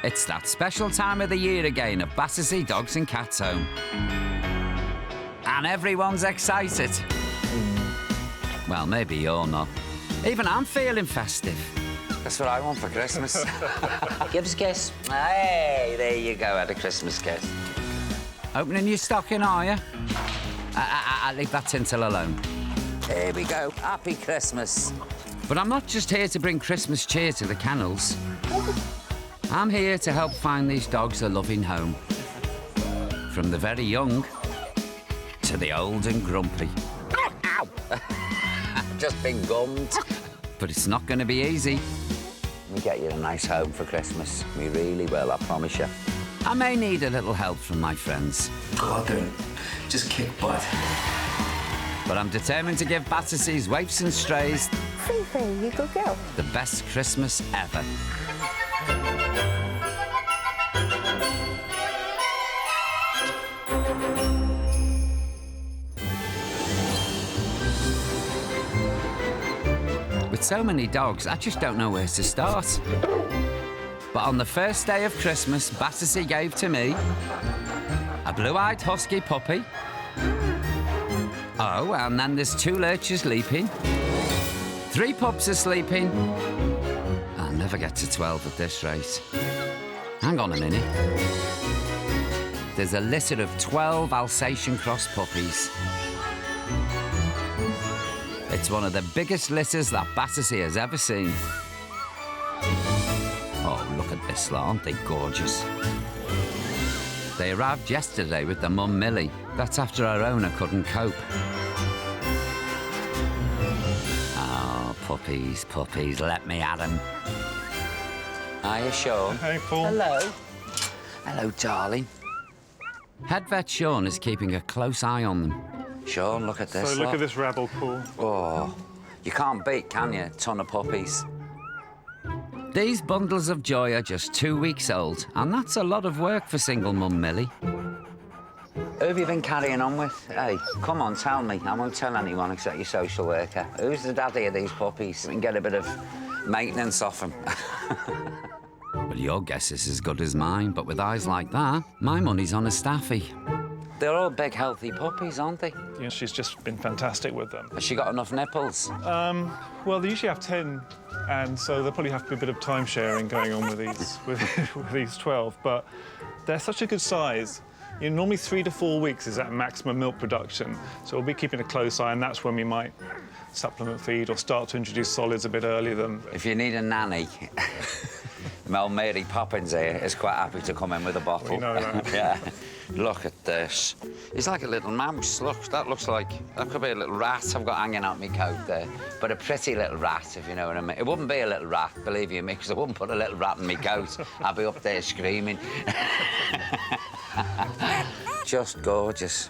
It's that special time of the year again at Battersea Dogs and Cats Home. And everyone's excited. Well, maybe you're not. Even I'm feeling festive. That's what I want for Christmas. Give us a kiss. Hey, there you go, had a Christmas kiss. Opening your stocking, are you? I'll leave that tinsel alone. Here we go. Happy Christmas. But I'm not just here to bring Christmas cheer to the kennels. I'm here to help find these dogs a loving home. From the very young to the old and grumpy. Ow! I've just been gummed. But it's not going to be easy. We get you a nice home for Christmas. We really will, I promise you. I may need a little help from my friends. God, don't. Just kick butt. But I'm determined to give Battersea's waifs and strays Fifi, you good girl. the best Christmas ever. With so many dogs, I just don't know where to start. But on the first day of Christmas, Battersea gave to me a blue-eyed husky puppy. Oh, and then there's 2 lurchers leaping. 3 pups are sleeping. I'll never get to 12 at this rate. Hang on a minute. There's a litter of 12 Alsatian cross puppies. It's one of the biggest litters that Battersea has ever seen. Oh, look at this lot, aren't they gorgeous? They arrived yesterday with the mum Millie. That's after our owner couldn't cope. Oh, puppies, puppies, let me at them. Hiya, Sean. Hey, Paul. Hello. Hello, darling. Head vet Sean is keeping a close eye on them. Sean, look at this. So look at this rabble, Paul. Oh, you can't beat, can you? A ton of puppies. These bundles of joy are just 2 weeks old, and that's a lot of work for single mum Millie. Who have you been carrying on with? Hey, come on, tell me. I won't tell anyone except your social worker. Who's the daddy of these puppies? We can get a bit of maintenance off them. Well, your guess is as good as mine, but with eyes like that, my money's on a staffy. They're all big, healthy puppies, aren't they? Yeah, she's just been fantastic with them. Has she got enough nipples? Well, they usually have 10, and so there'll probably have to be a bit of time sharing going on with these with these 12. But they're such a good size. You know, normally 3 to 4 weeks is at maximum milk production, so we'll be keeping a close eye, and that's when we might supplement feed or start to introduce solids a bit earlier than. If you need a nanny, Mel Mary Poppins here is quite happy to come in with a bottle. We know that. Yeah. Look at this. He's like a little mouse. Look, that looks like... That could be a little rat I've got hanging out my coat there. But a pretty little rat, if you know what I mean. It wouldn't be a little rat, believe you me, because I wouldn't put a little rat in my coat. I'd be up there screaming. Just gorgeous.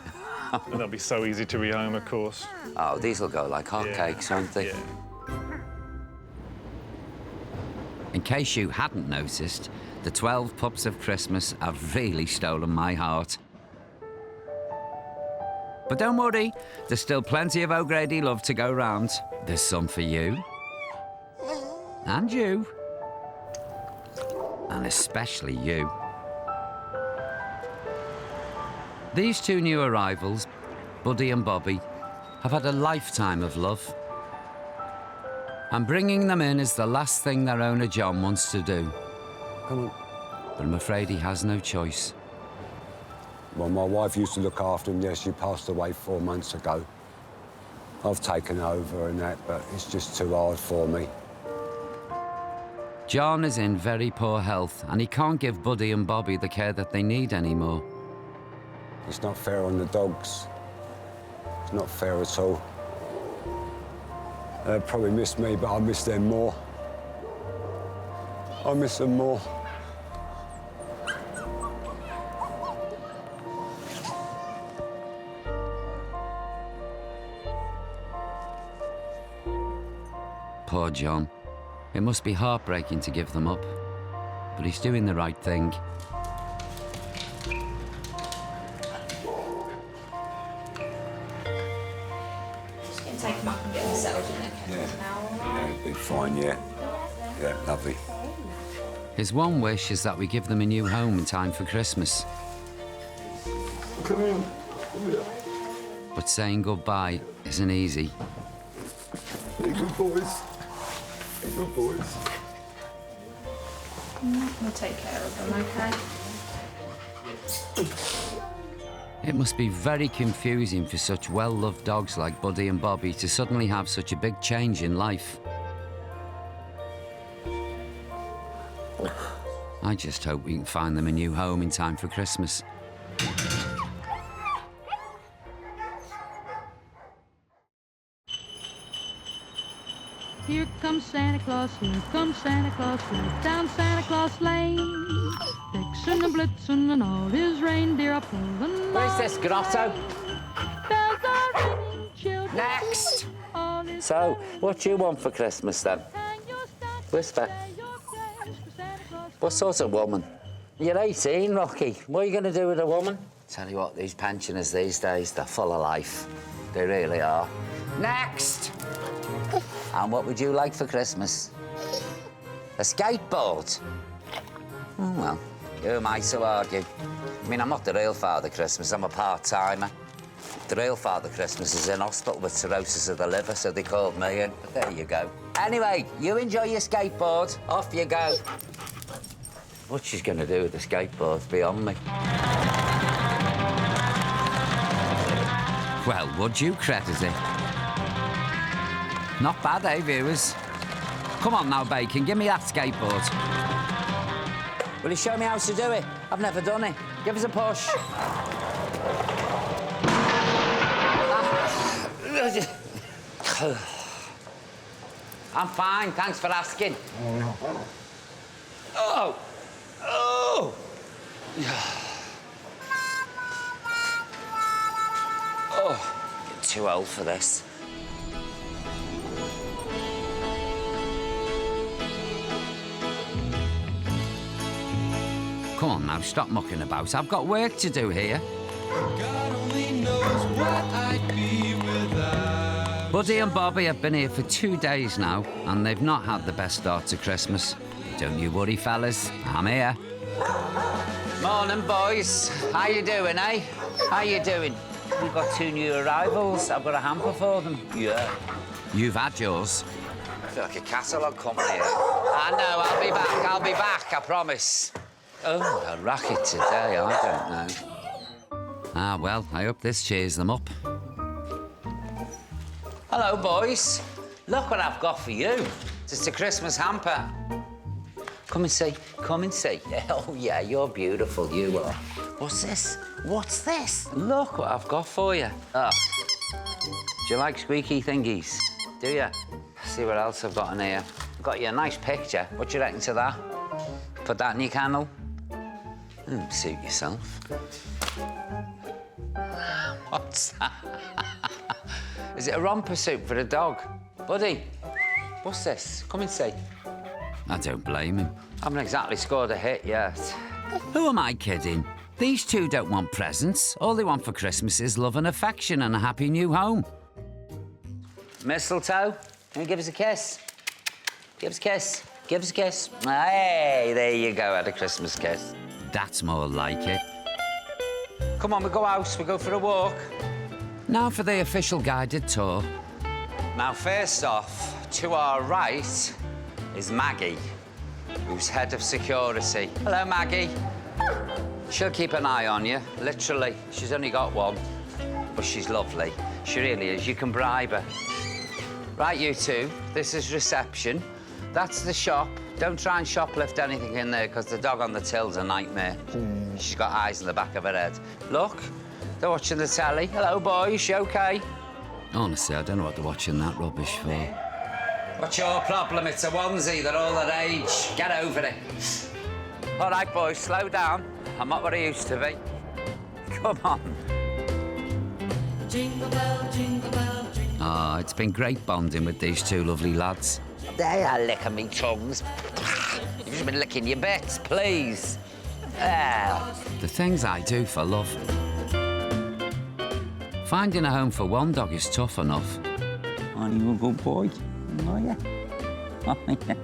And they'll be so easy to rehome, of course. Oh, these will go like hotcakes, won't they? Yeah. In case you hadn't noticed, the 12 pups of Christmas have really stolen my heart. But don't worry, there's still plenty of O'Grady love to go round. There's some for you. And you. And especially you. These 2 new arrivals, Buddy and Bobby, have had a lifetime of love. And bringing them in is the last thing their owner John wants to do. Come on. But I'm afraid he has no choice. Well, my wife used to look after him. Yes, she passed away 4 months ago. I've taken over and that, but it's just too hard for me. John is in very poor health, and he can't give Buddy and Bobby the care that they need anymore. It's not fair on the dogs. It's not fair at all. They probably miss me, but I miss them more. I miss them more. Poor John. It must be heartbreaking to give them up, but he's doing the right thing. Just going to take them up and get them settled in their kennels now, all right? Yeah, it'll be fine, yeah. Yeah, lovely. His one wish is that we give them a new home in time for Christmas. Come here. But saying goodbye isn't easy. Good boys. Good boys. We'll take care of them, okay? It must be very confusing for such well-loved dogs like Buddy and Bobby to suddenly have such a big change in life. I just hope we can find them a new home in time for Christmas. Here comes Santa Claus, here comes Santa Claus, right down Santa Claus Lane. Vixen and Blitzen and all his reindeer are pulling. Where's this grotto? Bells are ringing, children. Next! All is So, what do you want for Christmas then? hang your stocking, Whisper. say your prayers for Santa Claus. What sort of woman? You're 18, Rocky. What are you going to do with a woman? Tell you what, these pensioners these days, they're full of life. They really are. Next! And what would you like for Christmas? A skateboard? Oh, well, who am I to argue? I mean, I'm not the real Father Christmas, I'm a part-timer. The real Father Christmas is in hospital with cirrhosis of the liver, so they called me in. But there you go. Anyway, you enjoy your skateboard. Off you go. What she's going to do with the skateboard's beyond me. Well, would you credit it? Not bad, eh, viewers? Come on now, Bacon, give me that skateboard. Will you show me how to do it? I've never done it. Give us a push. I'm fine, thanks for asking. Oh! Oh! Oh, I'm too old for this. Come on now, stop mucking about. I've got work to do here. God only knows what I'd be without. Buddy and Bobby have been here for 2 days now, and they've not had the best start to Christmas. Don't you worry, fellas. I'm here. Morning, boys. How you doing, eh? How you doing? We've got 2 new arrivals. I've got a hamper for them. Yeah. You've had yours. I feel like a catalogue company. I know, I'll be back, I promise. Oh, a racket today, I don't know. Ah, well, I hope this cheers them up. Hello, boys. Look what I've got for you. It's a Christmas hamper. Come and see, come and see. Oh, yeah, you're beautiful, you are. What's this? What's this? Look what I've got for you. Oh. Do you like squeaky thingies? Do you? See what else I've got in here. I've got you a nice picture. What do you reckon to that? Put that in your candle. Suit yourself. What's that? Is it a romper suit for a dog? Buddy, what's this? Come and see. I don't blame him. I haven't exactly scored a hit yet. Who am I kidding? These two don't want presents. All they want for Christmas is love and affection and a happy new home. Mistletoe, can you give us a kiss? Give us a kiss. Give us a kiss. Hey, there you go, had a Christmas kiss. That's more like it. Come on, we go out, we go for a walk. Now for the official guided tour. Now, first off, to our right is Maggie, who's head of security. Hello, Maggie. She'll keep an eye on you, literally. She's only got one, but she's lovely. She really is. You can bribe her. Right, you two, this is reception. That's the shop. Don't try and shoplift anything in there, because the dog on the till's a nightmare. She's got eyes in the back of her head. Look, they're watching the telly. Hello, boys, you OK? Honestly, I don't know what they're watching that rubbish for. What's your problem? It's a onesie. They're all their age. Get over it. All right, boys, slow down. I'm not what I used to be. Come on. Jingle bell, jingle bell, jingle. Oh, it's been great bonding with these two lovely lads. They are licking me tongues. You've just been licking your bits, please. The things I do for love. Finding a home for one dog is tough enough. Are you a good boy? Are you? Oh, yeah.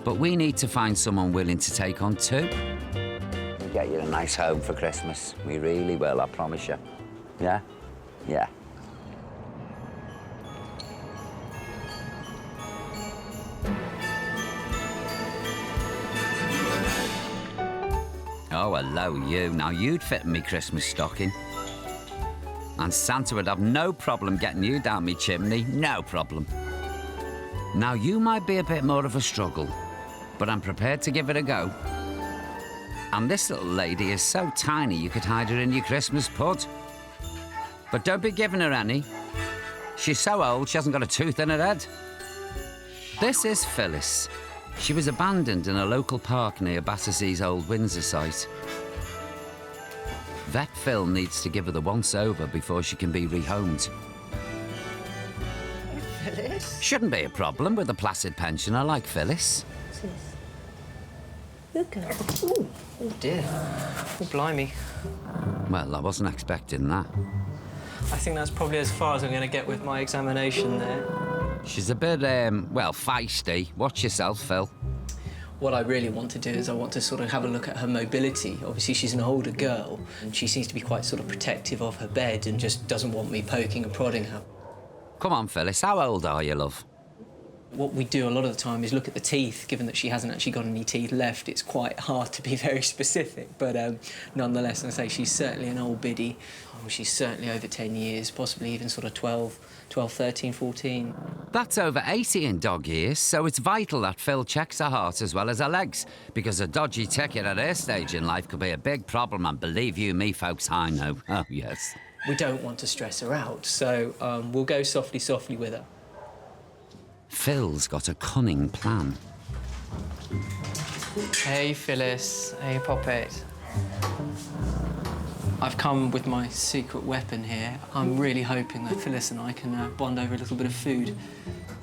But we need to find someone willing to take on two. We'll get you a nice home for Christmas. We really will, I promise you. Yeah? Yeah. Oh, hello, you. Now, you'd fit in me Christmas stocking. And Santa would have no problem getting you down me chimney. No problem. Now, you might be a bit more of a struggle, but I'm prepared to give it a go. And this little lady is so tiny you could hide her in your Christmas pud. But don't be giving her any. She's so old, she hasn't got a tooth in her head. This is Phyllis. She was abandoned in a local park near Battersea's old Windsor site. Vet Phil needs to give her the once-over before she can be rehomed. Phyllis? Shouldn't be a problem with a placid pensioner like Phyllis. What's this? Good girl. Ooh. Oh dear. Oh, blimey. Well, I wasn't expecting that. I think that's probably as far as I'm going to get with my examination there. She's a bit, well, feisty. Watch yourself, Phil. What I really want to do is I want to sort of have a look at her mobility. Obviously, she's an older girl, and she seems to be quite sort of protective of her bed and just doesn't want me poking and prodding her. Come on, Phyllis, how old are you, love? What we do a lot of the time is look at the teeth. Given that she hasn't actually got any teeth left, it's quite hard to be very specific. But nonetheless, I say she's certainly an old biddy. Oh, she's certainly over 10 years, possibly even sort of 12, 13, 14. That's over 80 in dog years, so it's vital that Phil checks her heart as well as her legs, because a dodgy ticket at her stage in life could be a big problem, and believe you me, folks, I know. Oh, yes. We don't want to stress her out, so we'll go softly, softly with her. Phil's got a cunning plan. Hey, Phyllis. Hey, Poppet. I've come with my secret weapon here. I'm really hoping that Phyllis and I can bond over a little bit of food.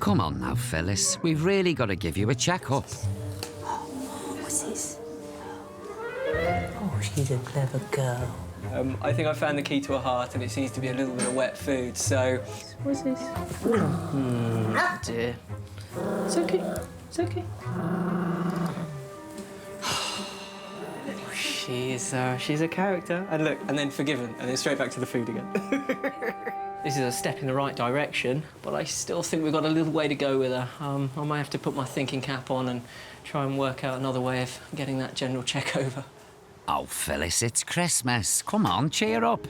Come on now, Phyllis. We've really got to give you a check-up. What's this? Oh, she's a clever girl. I think I found the key to her heart, and it seems to be a little bit of wet food, so... What's this? Dear. It's okay. It's okay. She's a character. And look, and then forgiven, and then straight back to the food again. This is a step in the right direction, but I still think we've got a little way to go with her. I might have to put my thinking cap on and try and work out another way of getting that general check over. Oh, Phyllis, it's Christmas. Come on, cheer up.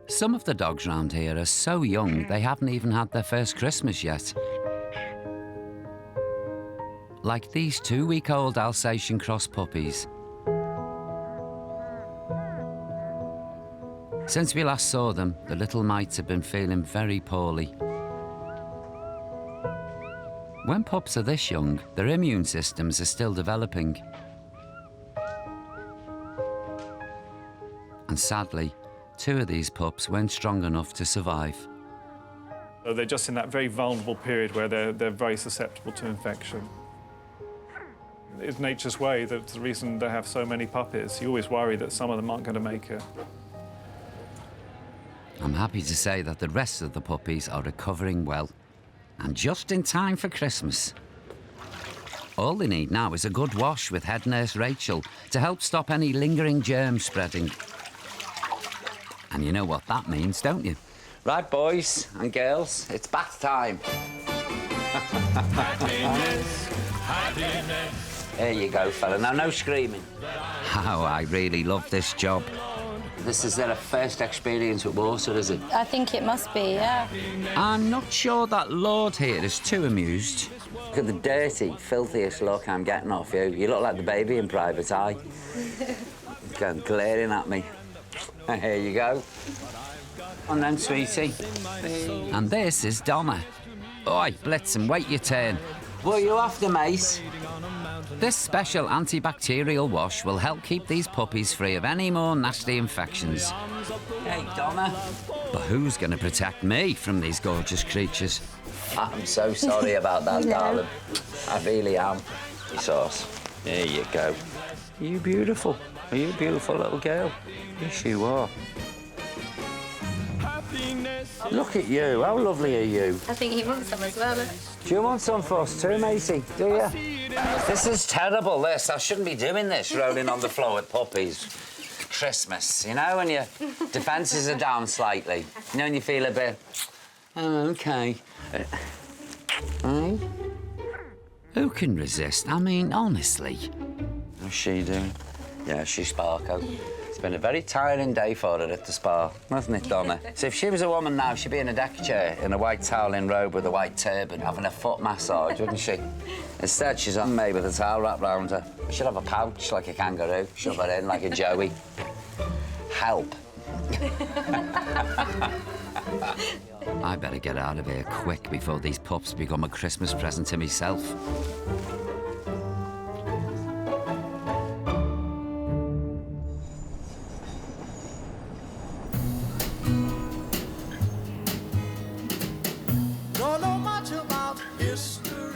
Some of the dogs round here are so young they haven't even had their first Christmas yet. Like these 2-week-old Alsatian cross puppies. Since we last saw them, the little mites have been feeling very poorly. When pups are this young, their immune systems are still developing. And sadly, 2 of these pups weren't strong enough to survive. So they're just in that very vulnerable period where they're very susceptible to infection. It's nature's way. That's the reason they have so many puppies. You always worry that some of them aren't going to make it. I'm happy to say that the rest of the puppies are recovering well, and just in time for Christmas. All they need now is a good wash with head nurse Rachel to help stop any lingering germs spreading. And you know what that means, don't you? Right, boys and girls, it's bath time. Happiness, happiness. There you go, fella. Now, no screaming. Oh, I really love this job. This is their first experience with water, is it? I think it must be, yeah. I'm not sure that Lord here is too amused. Look at the dirty, filthiest look I'm getting off you. You look like the baby in Private Eye. Going glaring at me. Here you go. And then, sweetie. And this is Donna. Oi, Blitzen, wait your turn. Were you after, mate? This special antibacterial wash will help keep these puppies free of any more nasty infections. Hey, Donna. But who's going to protect me from these gorgeous creatures? I'm so sorry about that, darling. I really am. Sauce. There you go. Are you beautiful? Are you a beautiful little girl? Yes, you are. Look at you. How lovely are you? I think he wants some as well. Do you want some for us too, matey? Do you? This is terrible, this. I shouldn't be doing this, rolling on the floor with puppies. Christmas, you know, when your defences are down slightly. You know, when you feel a bit... Oh, OK. Who can resist? I mean, honestly. How's she doing? Yeah, she's sparko. It's been a very tiring day for her at the spa, hasn't it, Donna? So if she was a woman now, she'd be in a deck chair, in a white toweling robe with a white turban, having a foot massage, wouldn't she? Instead, she's on me with a towel wrapped round her. She'll have a pouch like a kangaroo, shove her in like a joey. Help. I better get out of here quick before these pups become a Christmas present to myself.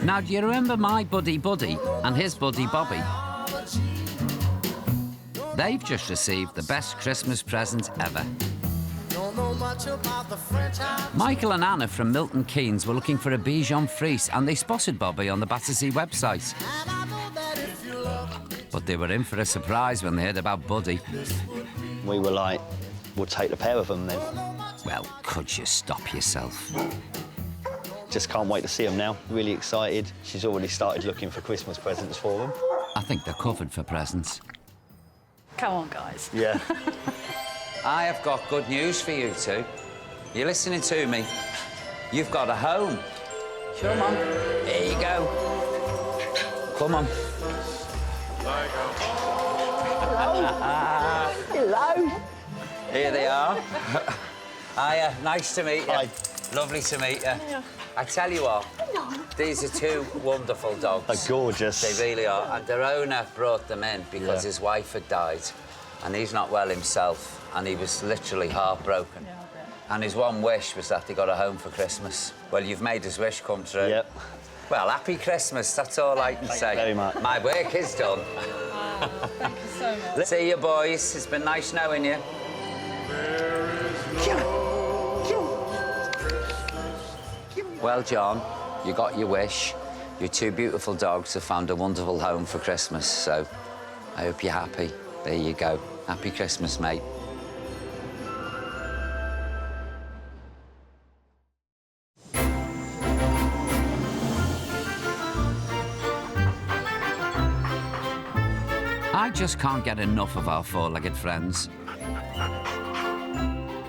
Now, do you remember my buddy Buddy and his buddy Bobby? They've just received the best Christmas present ever. Michael and Anna from Milton Keynes were looking for a Bichon Frise and they spotted Bobby on the Battersea website. But they were in for a surprise when they heard about Buddy. We were like, we'll take the pair of them then. Well, could you stop yourself? Just can't wait to see them now. Really excited. She's already started looking for Christmas presents for them. I think they're covered for presents. Come on, guys. Yeah. I have got good news for you two. You listening to me? You've got a home. Come on. There you go. Come on. Hello. Here they are. Hiya, nice to meet you. Hi. Lovely to meet you. I tell you what, these are two wonderful dogs. They're gorgeous. They really are. And their owner brought them in because his wife had died and he's not well himself and he was literally heartbroken. Yeah, I bet. And his one wish was that they got a home for Christmas. Well, you've made his wish come true. Yep. Well, happy Christmas, that's all I can say. Thank you very much. My work is done. Thank you so much. See you, boys. It's been nice knowing you. Well, John, you got your wish. Your two beautiful dogs have found a wonderful home for Christmas, so I hope you're happy. There you go. Happy Christmas, mate. I just can't get enough of our four-legged friends.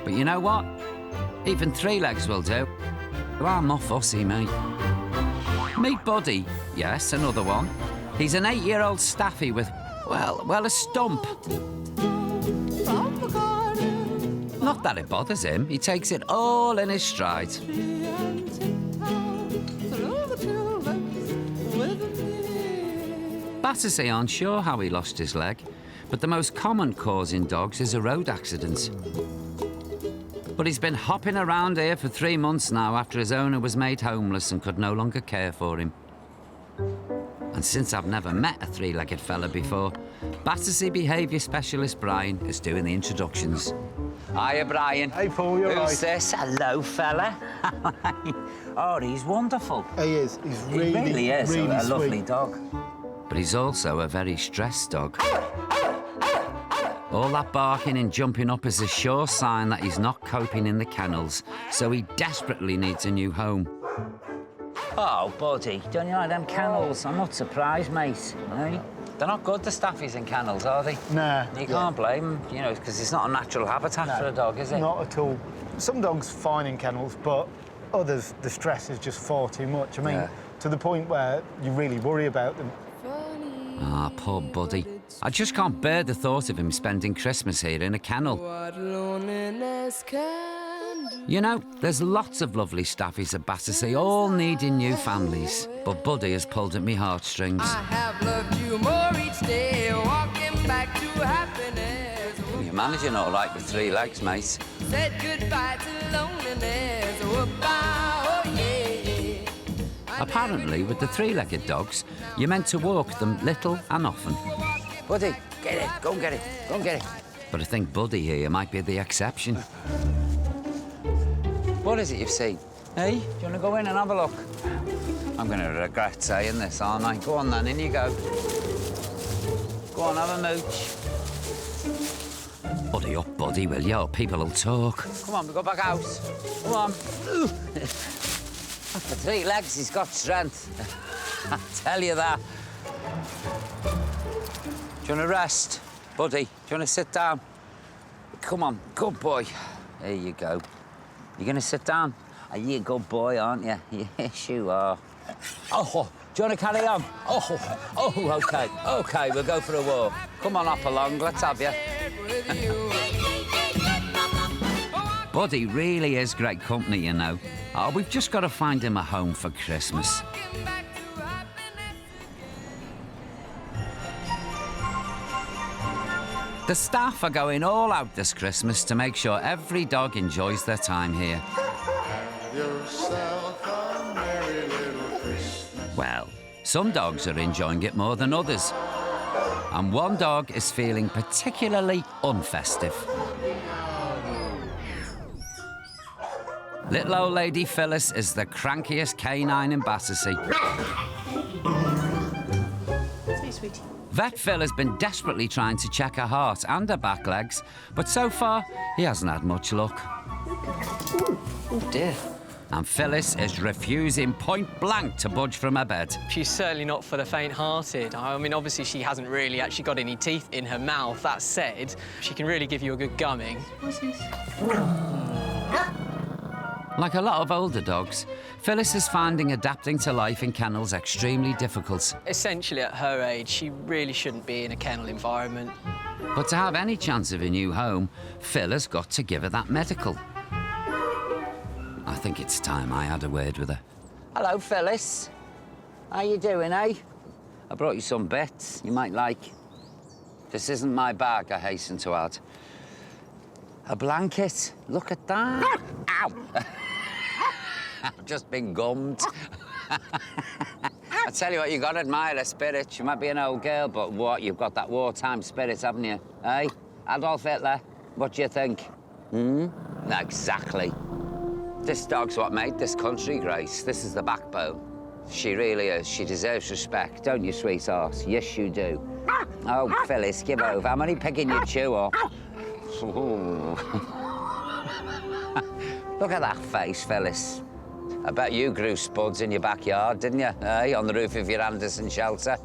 But you know what? Even three legs will do. I'm not fussy, mate. Meet Buddy. Yes, another one. He's an 8-year-old staffy with, well, a stump. Not that it bothers him. He takes it all in his stride. Battersea aren't sure how he lost his leg, but the most common cause in dogs is a road accident. But he's been hopping around here for 3 months now after his owner was made homeless and could no longer care for him. And since I've never met a three-legged fella before, Battersea behaviour specialist Brian is doing the introductions. Hiya, Brian. Hey, Paul, you're right. Who's this? Hello, fella. Oh, he's wonderful. He is. He's really, He really is really a sweet. lovely dog. But he's also a very stressed dog. All that barking and jumping up is a sure sign that he's not coping in the kennels, so he desperately needs a new home. Oh, Buddy, don't you like them kennels? I'm not surprised, mate. Eh? They're not good, the staffies in kennels, are they? Nah. You can't blame them, you know, because it's not a natural habitat for a dog, is it? Not at all. Some dogs fine in kennels, but others, the stress is just far too much. I mean, to the point where you really worry about them. Ah, poor Buddy. I just can't bear the thought of him spending Christmas here in a kennel. You know, there's lots of lovely staffies at Battersea, all needing new families. But Buddy has pulled at me heartstrings. I have loved you more each day, walking back to happiness. You're managing all right with 3 legs, mate. Said goodbye to loneliness. Oh, bye, oh, yeah. Apparently, with the three-legged dogs, you're meant to walk them little and often. Buddy, get it. Go and get it. Go and get it. But I think Buddy here might be the exception. What is it you've seen? Hey, do you want to go in and have a look? I'm going to regret saying this, aren't I? Go on then, in you go. Go on, have a mooch. Buddy up, Buddy, will you? People will talk. Come on, we go back out. Come on. For 3 legs, he's got strength. I tell you that. Do you want to rest? Buddy, do you want to sit down? Come on, good boy. There you go. You're going to sit down? Are you a good boy, aren't you? Yes, you are. Oh, do you want to carry on? Oh, OK. OK, we'll go for a walk. Come on up along, let's have you. Buddy really is great company, you know. Oh, we've just got to find him a home for Christmas. The staff are going all out this Christmas to make sure every dog enjoys their time here. Well, some dogs are enjoying it more than others. And one dog is feeling particularly unfestive. Little old lady Phyllis is the crankiest canine in Battersea. Hey, sweetie. Vet Phil has been desperately trying to check her heart and her back legs, but so far, he hasn't had much luck. Oh, dear. And Phyllis is refusing point blank to budge from her bed. She's certainly not for the faint-hearted. I mean, obviously, she hasn't really actually got any teeth in her mouth. That said, she can really give you a good gumming. What's this? Like a lot of older dogs, Phyllis is finding adapting to life in kennels extremely difficult. Essentially, at her age, she really shouldn't be in a kennel environment. But to have any chance of a new home, Phil has got to give her that medical. I think it's time I had a word with her. Hello, Phyllis. How you doing, eh? I brought you some bits you might like. This isn't my bag, I hasten to add. A blanket. Look at that. Ow! I've just been gummed. I tell you what, you got to admire her spirit. She might be an old girl, but what? You've got that wartime spirit, haven't you? Eh? Adolf Hitler, what do you think? Exactly. This dog's what made this country, Grace. This is the backbone. She really is. She deserves respect, don't you, sweetheart? Yes, you do. Oh, Phyllis, give over. I'm only picking your chew up. Look at that face, Phyllis. I bet you grew spuds in your backyard, didn't you? Eh? On the roof of your Anderson shelter.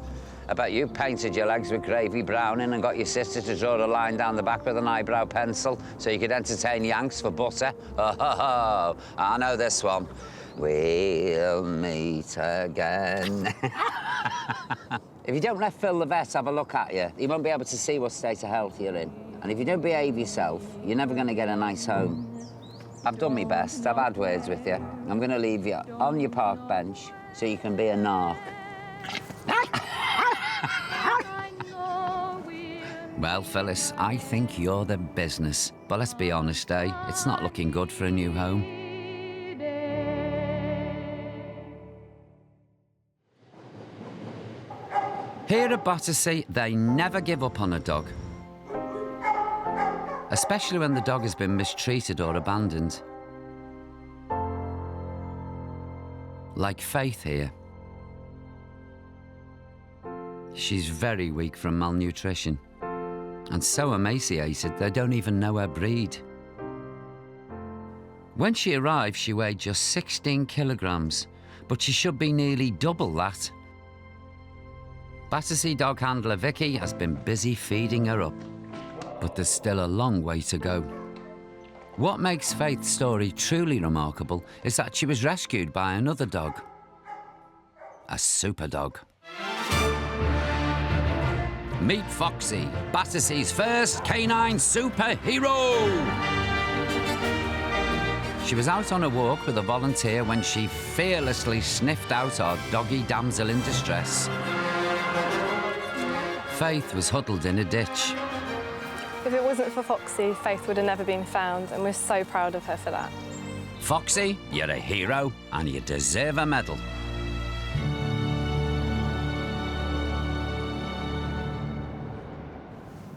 I bet you painted your legs with gravy browning and got your sister to draw a line down the back with an eyebrow pencil so you could entertain Yanks for butter. Oh, I know this one. We'll meet again. If you don't let Phil the vet have a look at you, he won't be able to see what state of health you're in. And if you don't behave yourself, you're never going to get a nice home. I've done my best. I've had words with you. I'm going to leave you on your park bench so you can be a narc. Well, Phyllis, I think you're the business. But let's be honest, eh? It's not looking good for a new home. Here at Battersea, they never give up on a dog. Especially when the dog has been mistreated or abandoned. Like Faith here. She's very weak from malnutrition. And so emaciated, they don't even know her breed. When she arrived, she weighed just 16 kilograms, but she should be nearly double that. Battersea dog handler Vicky has been busy feeding her up, but there's still a long way to go. What makes Faith's story truly remarkable is that she was rescued by another dog. A super dog. Meet Foxy, Battersea's first canine superhero! She was out on a walk with a volunteer when she fearlessly sniffed out our doggy damsel in distress. Faith was huddled in a ditch. If it wasn't for Foxy, Faith would have never been found, and we're so proud of her for that. Foxy, you're a hero, and you deserve a medal.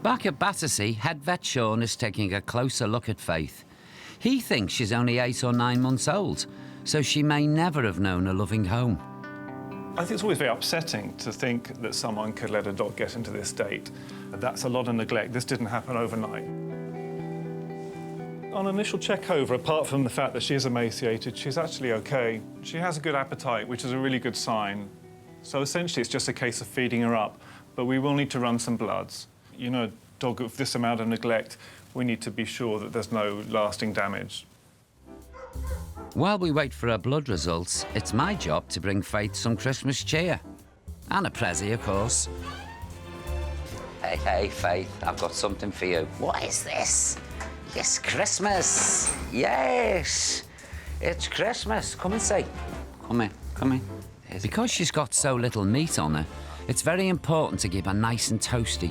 Back at Battersea, head vet Sean is taking a closer look at Faith. He thinks she's only 8 or 9 months old, so she may never have known a loving home. I think it's always very upsetting to think that someone could let a dog get into this state. That's a lot of neglect. This didn't happen overnight. On initial check over, apart from the fact that she is emaciated, she's actually okay. She has a good appetite, which is a really good sign. So essentially, it's just a case of feeding her up, but we will need to run some bloods. You know, a dog with this amount of neglect, we need to be sure that there's no lasting damage. While we wait for her blood results, it's my job to bring Faith some Christmas cheer. And a pressie, of course. Hey, hey, Faith, I've got something for you. What is this? It's Christmas. Yes, it's Christmas. Come and see. Come in, come in. Because she's got so little meat on her, it's very important to keep her nice and toasty.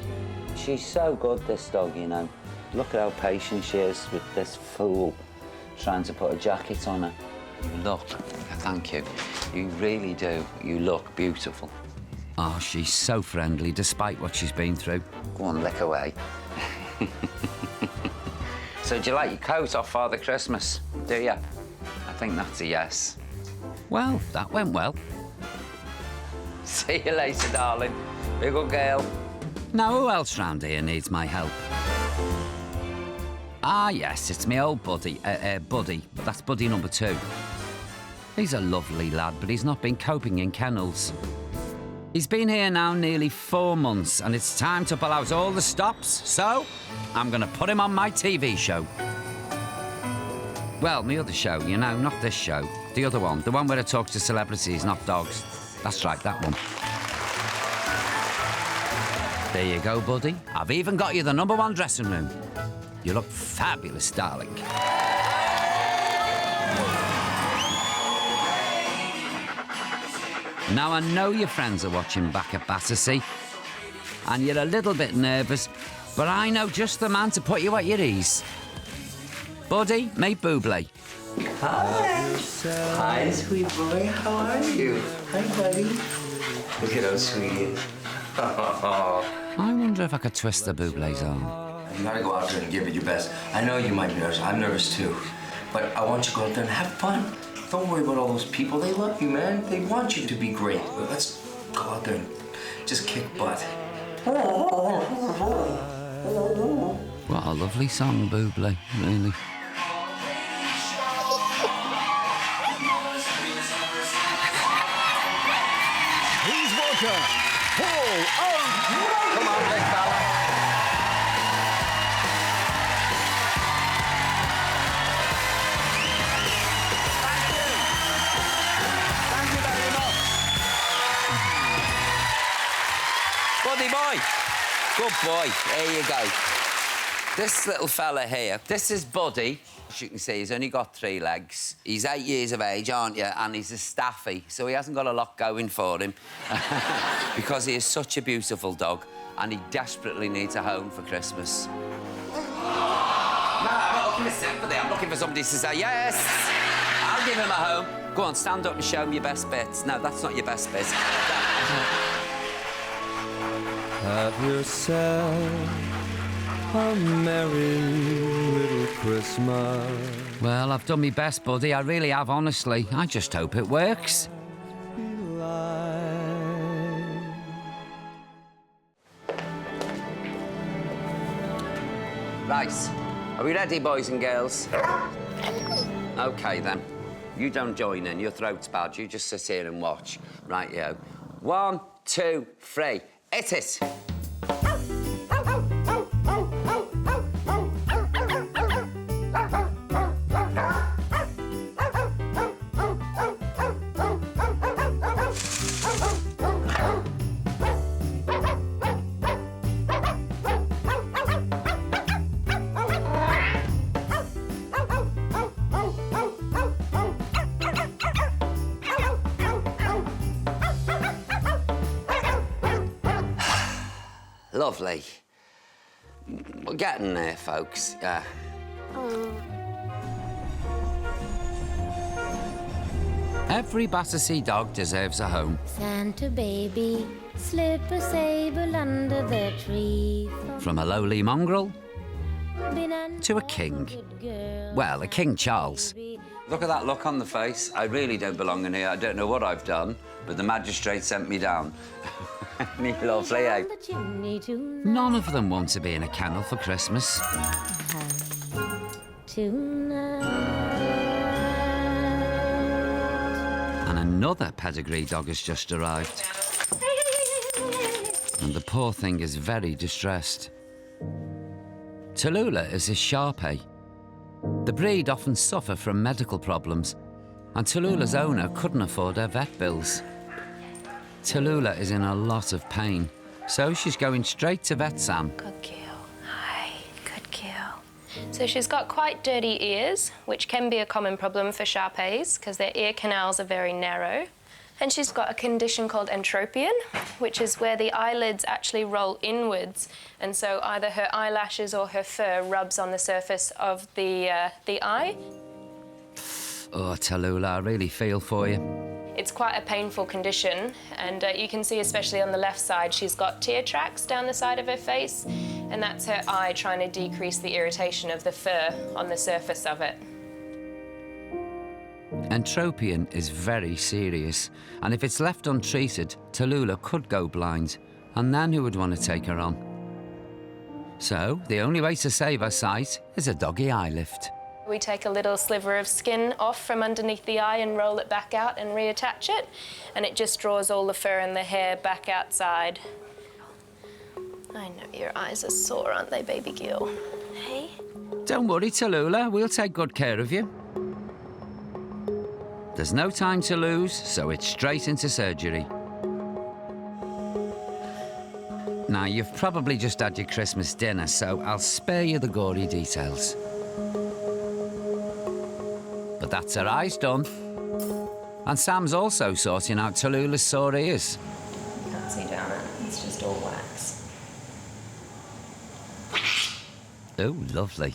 She's so good, this dog, you know. Look at how patient she is with this fool trying to put a jacket on her. You look, thank you. You really do. You look beautiful. Oh, she's so friendly, despite what she's been through. Go on, lick away. So do you like your coat off Father Christmas? Do you? I think that's a yes. Well, that went well. See you later, darling. Be a good girl. Now, who else round here needs my help? Ah, yes, it's my old buddy, Buddy, but that's Buddy number 2. He's a lovely lad, but he's not been coping in kennels. He's been here now nearly 4 months, and it's time to pull out all the stops, so I'm going to put him on my TV show. Well, my other show, you know, not this show. The other one, the one where I talk to celebrities, not dogs. That's right, that one. There you go, Buddy. I've even got you the #1 dressing room. You look fabulous, darling. Now, I know your friends are watching back at Battersea, and you're a little bit nervous, but I know just the man to put you at your ease. Buddy, meet Buble. Hi. Hi, sweet boy. How are you? Hi, buddy. Look at how sweet he is. I wonder if I could twist the Buble's arm. You gotta go out there and give it your best. I know you might be nervous. I'm nervous too. But I want you to go out there and have fun. Don't worry about all those people. They love you, man. They want you to be great. But let's go out there and just kick butt. What a lovely song, Buble, really. Please welcome Paul Oak. Come on, big fella. Thank you very much. Buddy boy. Good boy. There you go. This little fella here, this is Buddy. As you can see, he's only got 3 legs. He's 8 years of age, aren't you? And he's a staffy, so he hasn't got a lot going for him. Because he is such a beautiful dog, and he desperately needs a home for Christmas. No, I'm not looking for sympathy. I'm looking for somebody to say, yes, I'll give him a home. Go on, stand up and show him your best bits. No, that's not your best bit. Have yourself a merry little Christmas. Well, I've done my best, Buddy. I really have, honestly. I just hope it works. Right. Are we ready, boys and girls? OK, then. You don't join in. Your throat's bad. You just sit here and watch. Right, yo. 1, 2, 3. Hit it. Lovely. We're getting there, folks. Yeah. Every Battersea dog deserves a home. Santa baby, slip a sable under the tree. From a lowly mongrel to a king. Well, a King Charles. Look at that look on the face. I really don't belong in here. I don't know what I've done, but the magistrate sent me down. Me lovely, eh? None of them want to be in a kennel for Christmas. And another pedigree dog has just arrived. And the poor thing is very distressed. Tula is a Shar-Pei. The breed often suffer from medical problems, and Tula's owner couldn't afford her vet bills. Tula is in a lot of pain, so she's going straight to vet Sam. Good girl. Hi, good girl. So she's got quite dirty ears, which can be a common problem for Shar-Peis because their ear canals are very narrow. And she's got a condition called entropion, which is where the eyelids actually roll inwards, and so either her eyelashes or her fur rubs on the surface of the eye. Oh, Tula, I really feel for you. It's quite a painful condition, and you can see, especially on the left side, she's got tear tracks down the side of her face, and that's her eye trying to decrease the irritation of the fur on the surface of it. Entropion is very serious, and if it's left untreated, Tula could go blind, and then who would want to take her on? So, the only way to save her sight is a doggy eye lift. We take a little sliver of skin off from underneath the eye and roll it back out and reattach it, and it just draws all the fur and the hair back outside. I know your eyes are sore, aren't they, baby girl? Hey? Don't worry, Tula, we'll take good care of you. There's no time to lose, so it's straight into surgery. Now, you've probably just had your Christmas dinner, so I'll spare you the gory details. But that's her eyes done. And Sam's also sorting out Tula's sore ears. You can't see down it, it's just all wax. Oh, lovely.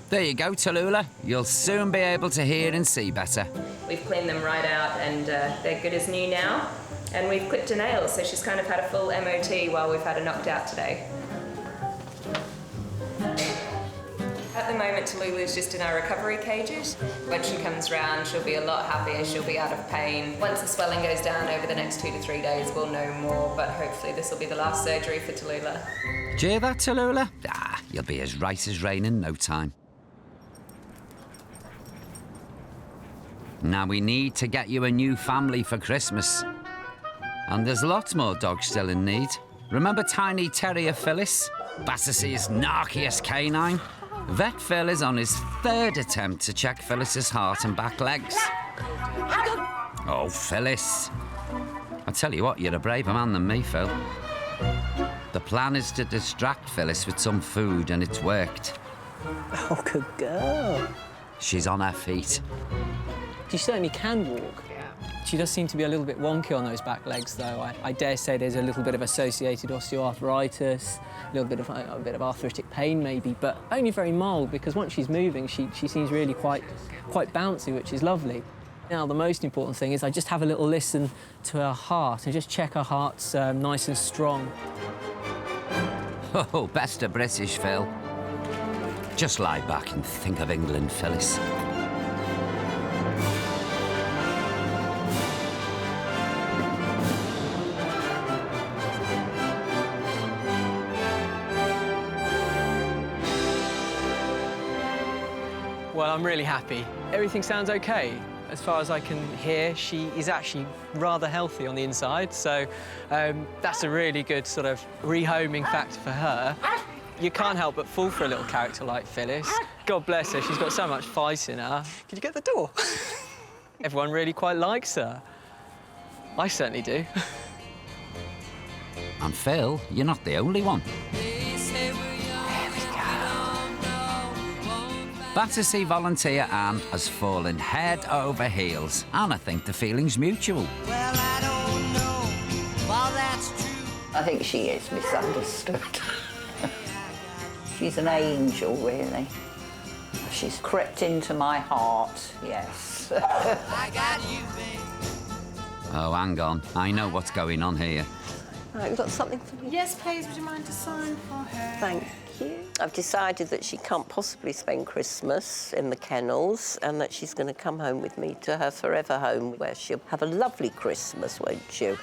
There you go, Tula. You'll soon be able to hear and see better. We've cleaned them right out and they're good as new now. And we've clipped her nails, so she's kind of had a full MOT while we've had her knocked out today. At the moment, Tula's just in our recovery cages. When she comes round, she'll be a lot happier, she'll be out of pain. Once the swelling goes down over the next 2 to 3 days, we'll know more, but hopefully this will be the last surgery for Tula. Do you hear that, Tula? Ah, you'll be as right as rain in no time. Now we need to get you a new family for Christmas. And there's lots more dogs still in need. Remember tiny terrier Phyllis? Battersea's narkiest canine? Vet Phil is on his 3rd attempt to check Phyllis's heart and back legs. Oh, Phyllis. I tell you what, you're a braver man than me, Phil. The plan is to distract Phyllis with some food, and it's worked. Oh, good girl. She's on her feet. She certainly can walk. She does seem to be a little bit wonky on those back legs, though. I dare say there's a little bit of associated osteoarthritis, a little bit of arthritic pain, maybe, but only very mild, because once she's moving, she seems really quite bouncy, which is lovely. Now, the most important thing is I just have a little listen to her heart and just check her heart's nice and strong. Oh, best of British, Phil. Just lie back and think of England, Phyllis. Well, I'm really happy. Everything sounds okay. As far as I can hear, she is actually rather healthy on the inside, so that's a really good sort of rehoming factor for her. You can't help but fall for a little character like Phyllis. God bless her, she's got so much fight in her. Can you get the door? Everyone really quite likes her. I certainly do. And Phil, you're not the only one. Battersea volunteer Anne has fallen head over heels, and I think the feeling's mutual. Well, I don't know if all that's true. I think she is misunderstood. She's an angel, really. She's crept into my heart, yes. I got you, babe. Oh, hang on. I know what's going on here. Right, we've got something for me. Yes, please, would you mind to sign for her? Thank you. I've decided that she can't possibly spend Christmas in the kennels and that she's going to come home with me to her forever home where she'll have a lovely Christmas, won't you?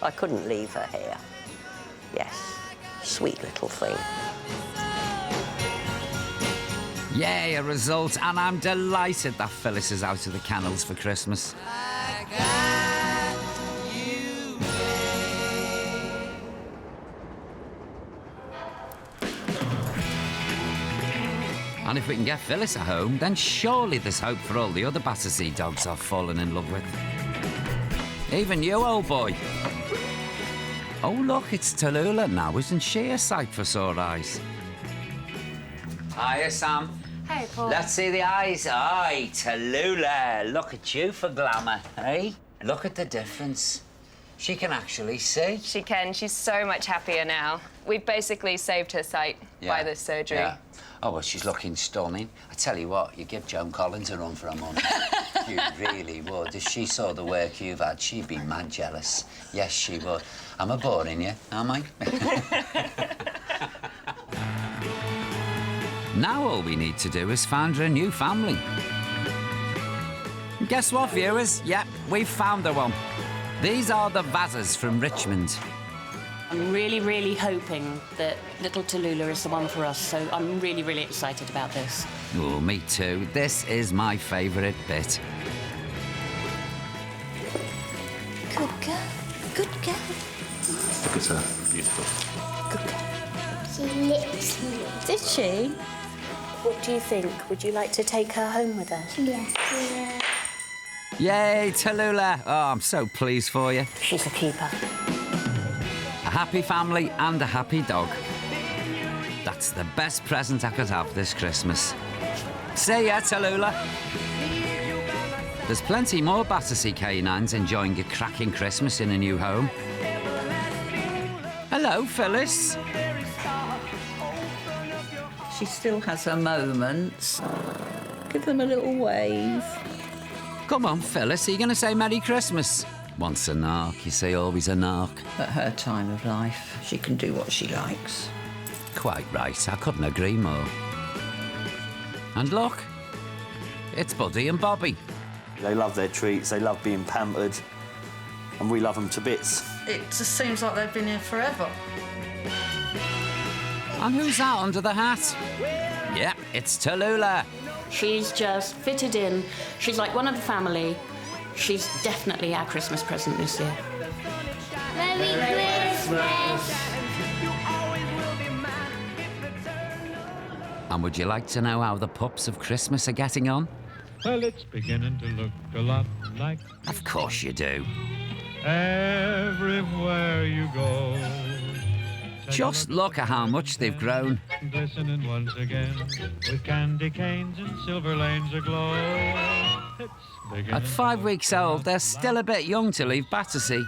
I couldn't leave her here. Yes, sweet little thing. Yay, a result, and I'm delighted that Phyllis is out of the kennels for Christmas. And if we can get Phyllis at home, then surely there's hope for all the other Battersea dogs I've fallen in love with. Even you, old boy. Oh, look, it's Tula now. Isn't she a sight for sore eyes? Hiya, Sam. Hey, Paul. Let's see the eyes. Aye, Tula. Look at you for glamour, eh? Look at the difference. She can actually see. She can. She's so much happier now. We've basically saved her sight by this surgery. Yeah. Oh, well, she's looking stunning. I tell you what, you give Joan Collins a run for her money. You really would. If she saw the work you've had, she'd be mad jealous. Yes, she would. Am I boring you, am I? Now all we need to do is find her a new family. Guess what, viewers? Yep, we've found her one. These are the Vazzers from Richmond. I'm really, really hoping that little Tula is the one for us, so I'm really, really excited about this. Oh, me too. This is my favourite bit. Good girl. Good girl. Look at her. Beautiful. Good girl. She lips me. Did she? What do you think? Would you like to take her home with us? Yeah. Yay, Tula! Oh, I'm so pleased for you. She's a keeper. A happy family and a happy dog. That's the best present I could have this Christmas. See ya, Tula. There's plenty more Battersea canines enjoying a cracking Christmas in a new home. Hello, Phyllis. She still has her moments. Give them a little wave. Come on, Phyllis, are you going to say Merry Christmas? Once a narc, you say always a narc. At her time of life, she can do what she likes. Quite right, I couldn't agree more. And look, it's Buddy and Bobby. They love their treats, they love being pampered, and we love them to bits. It just seems like they've been here forever. And who's that under the hat? Yep, it's Tula. She's just fitted in. She's like one of the family. She's definitely our Christmas present this year. Merry Christmas. And would you like to know how the pups of Christmas are getting on? Well, it's beginning to look a lot like... Of course you do. Everywhere you go. Just look at how much they've grown. Glistening once again, with candy canes and silver lanes aglow. At 5 weeks old, they're still a bit young to leave Battersea.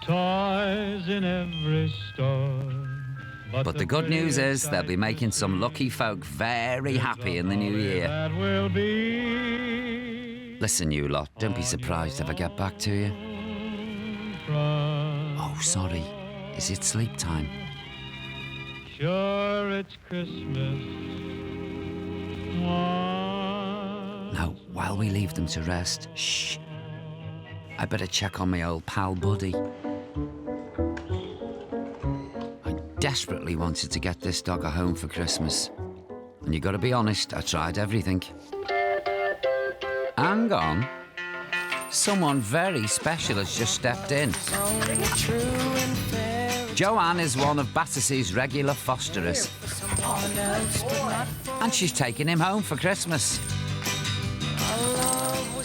Toys in every store. But the good news is they'll be making some lucky folk very happy in the new year. That will be. Listen, you lot, don't be surprised if I get back to you. Oh, sorry. Is it sleep time? Sure, it's Christmas. Now, while we leave them to rest, shh. I better check on my old pal Buddy. I desperately wanted to get this dog a home for Christmas. And you gotta be honest, I tried everything. Hang on. Someone very special has just stepped in. Joanne is one of Battersea's regular fosterers. And she's taking him home for Christmas.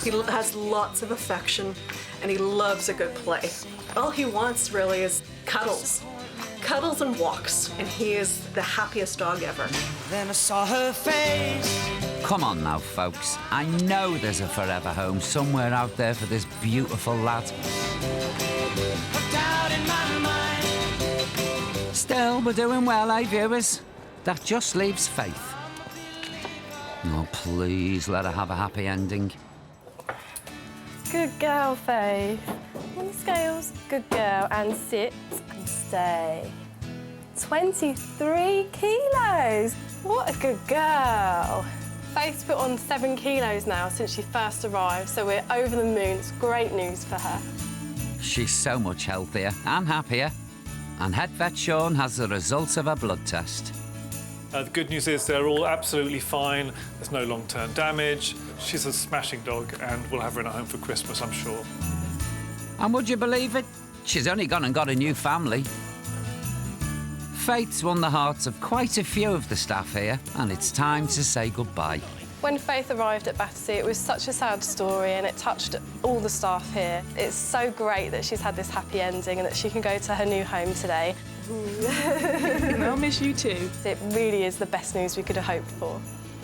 He has lots of affection and he loves a good play. All he wants really is cuddles. Cuddles and walks, and he is the happiest dog ever. Then I saw her face. Come on now, folks. I know there's a forever home somewhere out there for this beautiful lad. Still, we're doing well, eh, viewers? That just leaves Faith. Oh, please let her have a happy ending. Good girl, Faith. On the scales. Good girl. And sit and stay. 23 kilos. What a good girl. Faith's put on 7 kilos now since she first arrived, so we're over the moon. It's great news for her. She's so much healthier and happier. And head vet Sean has the results of her blood test. The good news is they're all absolutely fine. There's no long-term damage. She's a smashing dog, and we'll have her in our home for Christmas, I'm sure. And would you believe it? She's only gone and got a new family. Faith's won the hearts of quite a few of the staff here, and it's time to say goodbye. When Faith arrived at Battersea, it was such a sad story and it touched all the staff here. It's so great that she's had this happy ending and that she can go to her new home today. I'll miss you too. It really is the best news we could have hoped for.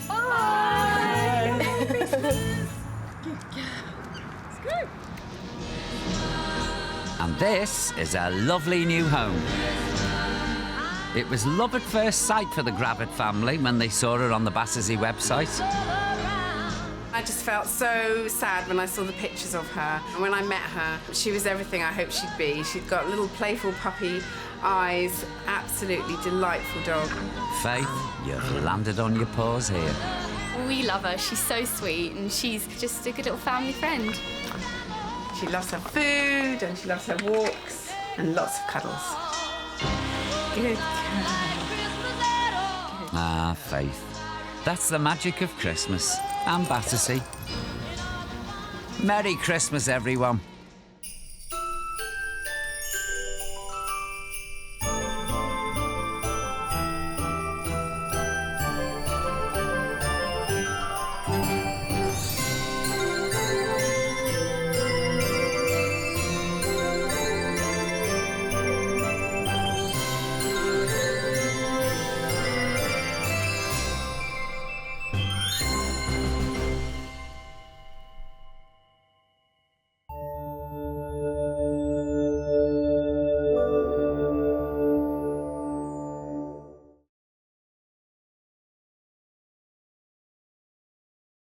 Bye! Merry Christmas! And this is her lovely new home. It was love at first sight for the Gravid family when they saw her on the Battersea website. I just felt so sad when I saw the pictures of her. And when I met her, she was everything I hoped she'd be. She'd got little playful puppy eyes, absolutely delightful dog. Faith, you've landed on your paws here. We love her. She's so sweet and she's just a good little family friend. She loves her food and she loves her walks and lots of cuddles. Good girl. Ah, Faith. That's the magic of Christmas and Battersea. Merry Christmas, everyone.